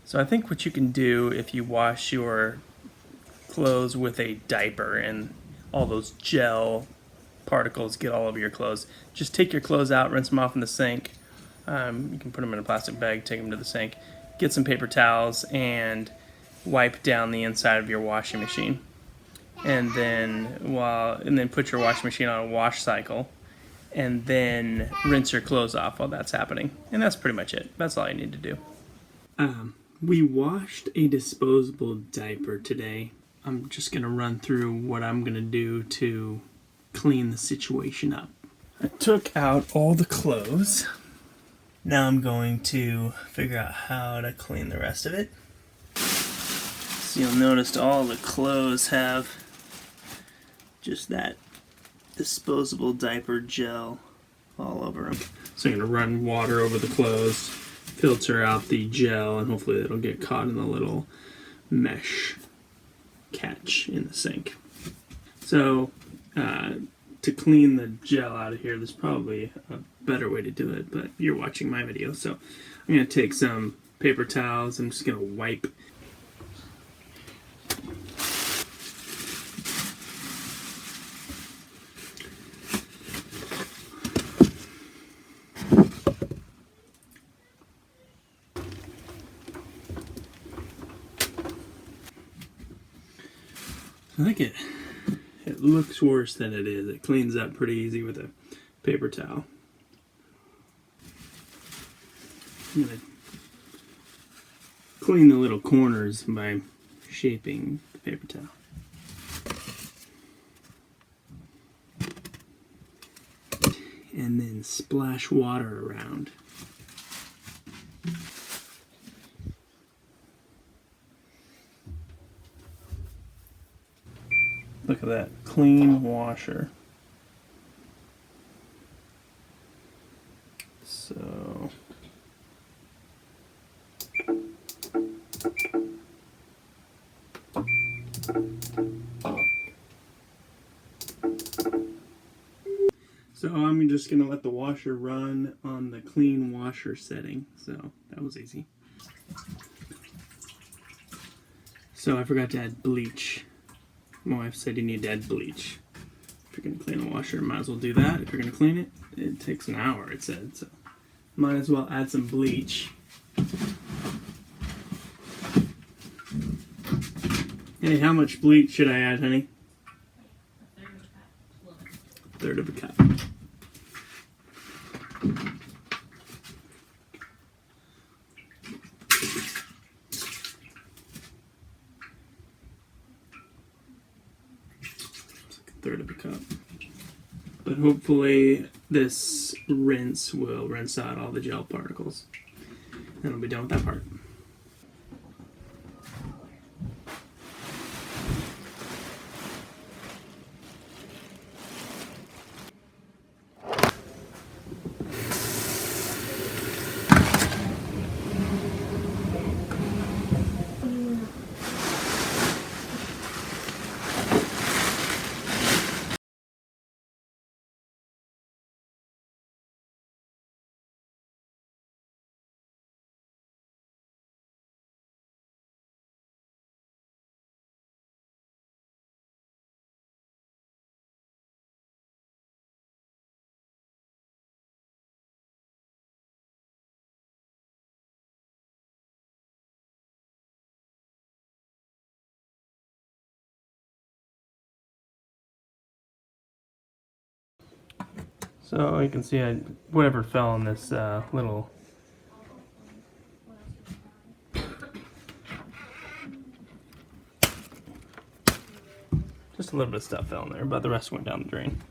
So I think what you can do if you wash your clothes with a diaper and all those gel particles get all over your clothes, just take your clothes out, rinse them off in the sink. You can put them in a plastic bag, take them to the sink, get some paper towels, and wipe down the inside of your washing machine. And then put your washing machine on a wash cycle, and then rinse your clothes off while that's happening. And that's pretty much it. That's all you need to do. We washed a disposable diaper today. I'm just going to run through what I'm going to do to clean the situation up. I took out all the clothes. Now I'm going to figure out how to clean the rest of it. So you'll notice all the clothes have just that disposable diaper gel all over them. So I'm going to run water over the clothes, filter out the gel, and hopefully it'll get caught in the little mesh catch in the sink. So to clean the gel out of here, there's probably a better way to do it, but you're watching my video, so I'm going to take some paper towels. I'm just going to wipe I think it looks worse than it is. It cleans up pretty easy with a paper towel. I'm going to clean the little corners by shaping the paper towel. And then splash water around. Look at that clean washer. So I'm just going to let the washer run on the clean washer setting. So that was easy. So I forgot to add bleach. My wife said you need to add bleach. If you're going to clean a washer, might as well do that. If you're going to clean it, it takes an hour, it said. So might as well add some bleach. Hey, how much bleach should I add, honey? A third of a cup. Third of a cup. But hopefully this rinse will rinse out all the gel particles. Then we'll be done with that part. So you can see whatever fell on this little just a little bit of stuff fell in there, but the rest went down the drain.